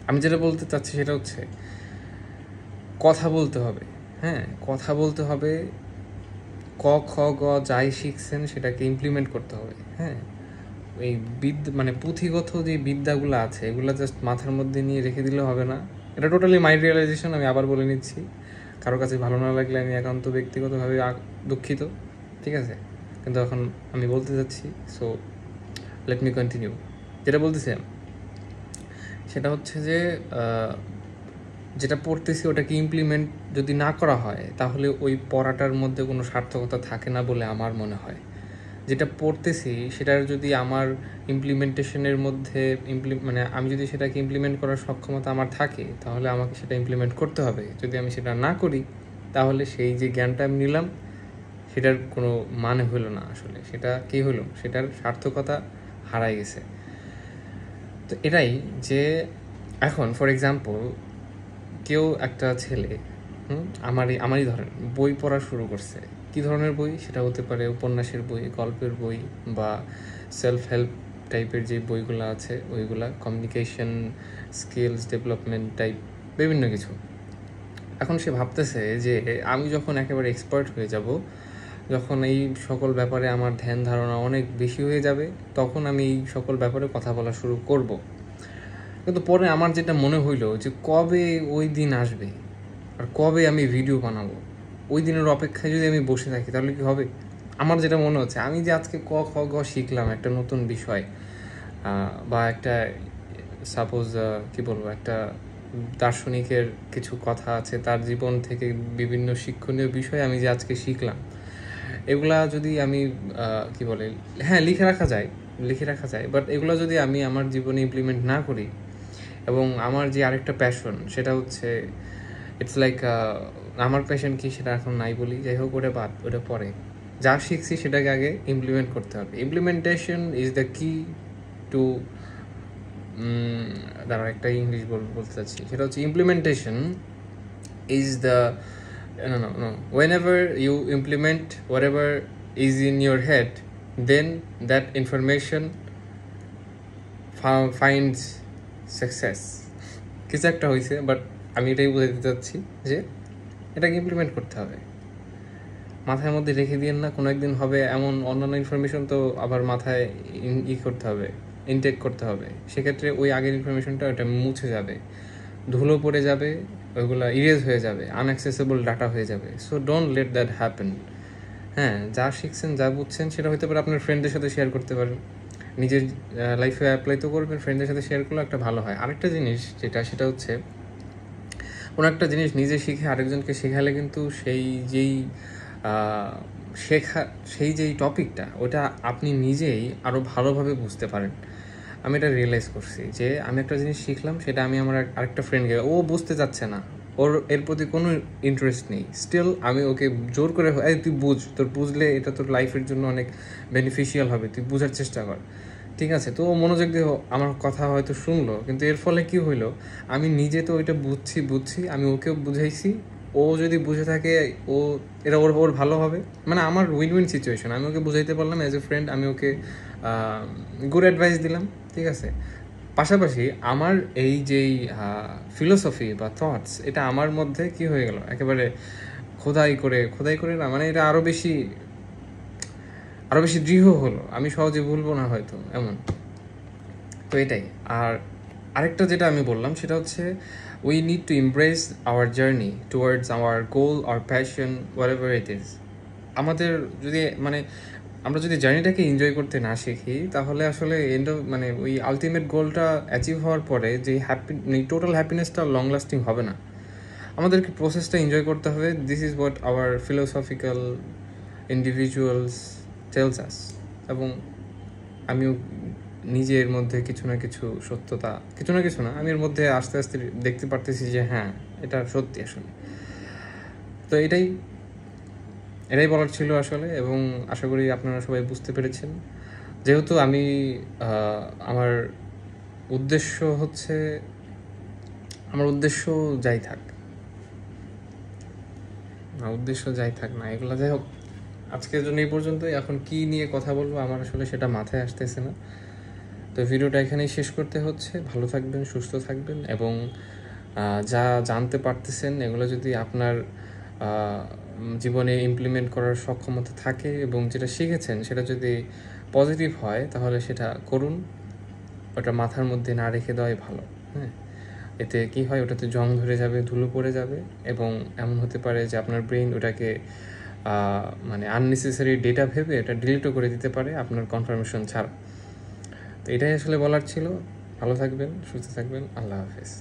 আমি যেটা বলতে চাচ্ছি সেটা হচ্ছে কথা বলতে হবে। হ্যাঁ, কথা বলতে হবে, ক খ গ যাই শিখছেন সেটাকে ইমপ্লিমেন্ট করতে হবে। হ্যাঁ, এই মানে পুঁথিগত যে বিদ্যাগুলো আছে এগুলো জাস্ট মাথার মধ্যে নিয়ে রেখে দিলে হবে না। এটা টোটালি মাই রিয়েলাইজেশন, আমি আবার বলে নিচ্ছি। কারো কাছে ভালো না লাগলে আমি একান্ত ব্যক্তিগতভাবে দুঃখিত, ঠিক আছে? কিন্তু এখন আমি বলতে চাচ্ছি, সো লেট মি কন্টিনিউ। যেটা বলতেছিলাম সেটা হচ্ছে যে যেটা পড়তেছি ওটাকে ইমপ্লিমেন্ট যদি না করা হয় তাহলে ওই পড়াটার মধ্যে কোনো সার্থকতা থাকে না বলে আমার মনে হয়। যেটা পড়তেছি সেটার যদি আমার ইমপ্লিমেন্টেশনের মধ্যে মানে আমি যদি সেটাকে ইমপ্লিমেন্ট করার সক্ষমতা আমার থাকে তাহলে আমাকে সেটা ইমপ্লিমেন্ট করতে হবে। যদি আমি সেটা না করি তাহলে সেই যে জ্ঞানটা আমি নিলাম সেটার কোনো মানে হলো না, আসলে সেটা কী হলো, সেটার সার্থকতা হারাই গেছে। তো এটাই যে এখন ফর এক্সাম্পল কেউ একটা ছেলে আমারই ধরেন বই পড়া শুরু করছে। কী ধরনের বই? সেটা হতে পারে উপন্যাসের বই, গল্পের বই, বা সেলফ হেল্প টাইপের যে বইগুলো আছে ওইগুলা, কমিউনিকেশন স্কিলস ডেভেলপমেন্ট টাইপ বিভিন্ন কিছু। এখন সে ভাবতেছে যে আমি যখন একেবারে এক্সপার্ট হয়ে যাব, যখন এই সকল ব্যাপারে আমার ধ্যান ধারণা অনেক বেশি হয়ে যাবে, তখন আমি এই সকল ব্যাপারে কথা বলা শুরু করব। কিন্তু পরে আমার যেটা মনে হইলো যে কবে ওই দিন আসবে আর কবে আমি ভিডিও বানাবো, ওই দিনের অপেক্ষায় যদি আমি বসে থাকি তাহলে কি হবে? আমার যেটা মনে হচ্ছে, আমি যে আজকে ক খ গ শিখলাম একটা নতুন বিষয়, বা একটা সাপোজ কি বলবো, একটা দার্শনিকের কিছু কথা আছে তার জীবন থেকে বিভিন্ন শিক্ষণীয় বিষয় আমি যে আজকে শিখলাম, এগুলা যদি আমি কি বলে, হ্যাঁ লিখে রাখা যায়, বাট এগুলো যদি আমি আমার জীবনে ইমপ্লিমেন্ট না করি, এবং আমার যে আরেকটা প্যাশন সেটা হচ্ছে ইটস লাইক আমার প্যাশন কি সেটা এখন নাই বলি, যাই হোক ওটা পরে। যা শিখছি সেটাকে আগে ইমপ্লিমেন্ট করতে হবে। ইমপ্লিমেন্টেশন ইজ দ্য কি টু, দাঁড়া একটা ইংলিশ বলতে চাচ্ছি, সেটা হচ্ছে implementation is the no, whenever you implement whatever is in your head, then that information finds success. কিছু একটা হয়েছে, বাট আমি এটাই বোঝাতে চাচ্ছি যে এটাকে ইমপ্লিমেন্ট করতে হবে। মাথার মধ্যে রেখে দিয়েন না, কোনো একদিন হবে এমন অন্যান্য ইনফরমেশন তো আবার মাথায় করতে হবে, ইনটেক করতে হবে। সেক্ষেত্রে ওই আগের ইনফরমেশনটা ওটা মুছে যাবে, ধুলো পড়ে যাবে, ওইগুলো ইরেজ হয়ে যাবে, আনঅ্যাক্সেসেবল ডাটা হয়ে যাবে। So don't let that happen. হ্যাঁ, যা শিখছেন যা বুঝছেন সেটা হতে পারে আপনার ফ্রেন্ডদের সাথে শেয়ার করতে পারেন, নিজের লাইফে অ্যাপ্লাই তো করবেন, ফ্রেন্ডদের সাথে শেয়ার করলে একটা ভালো হয়। আরেকটা জিনিস সেটা হচ্ছে কোনো একটা জিনিস নিজে শিখে আরেকজনকে শেখালে কিন্তু সেই যেই টপিকটা ওটা আপনি নিজেই আরও ভালোভাবে বুঝতে পারেন। আমি এটা রিয়েলাইজ করছি যে আমি একটা জিনিস শিখলাম, সেটা আমি আমার আরেকটা ফ্রেন্ডকে, ও বুঝতে চাচ্ছে না, ওর এর প্রতি কোনো ইন্টারেস্ট নেই, স্টিল আমি ওকে জোর করে, এই তুই বুঝ, তোর বুঝলে এটা তোর লাইফের জন্য অনেক বেনিফিশিয়াল হবে, তুই বোঝার চেষ্টা কর, ঠিক আছে? তো ও মনোযোগ দিয়ে আমার কথা হয়তো শুনলো, কিন্তু এর ফলে কি হইলো, আমি নিজে তো ওইটা বুঝছি, আমি ওকেও বুঝাইছি, ও যদি বুঝে থাকে ও এটা ওর ভালো হবে, মানে আমার উইন উইন সিচুয়েশন। আমি ওকে বুঝাইতে পারলাম অ্যাজ এ ফ্রেন্ড, আমি ওকে গুড অ্যাডভাইস দিলাম, ঠিক আছে? পাশাপাশি আমার এই যেই ফিলোসফি বা থটস, এটা আমার মধ্যে কি হয়ে গেল, একেবারে খোদাই করে না, মানে এটা আরও বেশি দৃঢ় হলো, আমি সহজে ভুলবো না হয়তো, এমন। তো এটাই। আর আরেকটা যেটা আমি বললাম সেটা হচ্ছে we need to embrace our journey towards our goal আর passion, whatever it is. আমাদের যদি আমরা যদি জার্নিটাকে এনজয় করতে না শিখি তাহলে আসলে মানে ওই আলটিমেট গোলটা অ্যাচিভ হওয়ার পরে যে টোটাল হ্যাপিনেসটা লং লাস্টিং হবে না। আমাদেরকে প্রসেসটা এনজয় করতে হবে। This is what hour philosophical individuals tells us. এবং আমিও নিজের মধ্যে কিছু না কিছু না, আমি এর মধ্যে আস্তে আস্তে দেখতে পারতেছি যে হ্যাঁ, এটা সত্যি আসলে। তো এটাই বলার ছিল আসলে, এবং আশা করি আপনারা সবাই বুঝতে পেরেছেন। যেহেতু আমি আমার উদ্দেশ্য যাই থাক না, এগুলো যাই হোক, আজকের জন্য এই পর্যন্তই। এখন কি নিয়ে কথা বলবো আমার আসলে সেটা মাথায় আসতেছে না। তো ভিডিওটা এখানেই শেষ করতে হচ্ছে। ভালো থাকবেন, সুস্থ থাকবেন এবং যা জানতে পারতেছেন এগুলো যদি আপনার জীবনে ইমপ্লিমেন্ট করার সক্ষমতা থাকে এবং যেটা শিখেছেন সেটা যদি পজিটিভ হয় তাহলে সেটা করুন। ওটা মাথার মধ্যে না রেখে দেওয়াই ভালো। হ্যাঁ, এতে কি হয়, ওটাতে জং ধরে যাবে, ধুলো পড়ে যাবে এবং এমন হতে পারে যে আপনার ব্রেন ওটাকে মানে আননেসেসারি ডেটা ভেবে এটা ডিলিটও করে দিতে পারে আপনার কনফার্মেশন ছাড়া। তো এটাই আসলে বলার ছিল। ভালো থাকবেন, সুস্থ থাকবেন। আল্লাহ হাফেজ।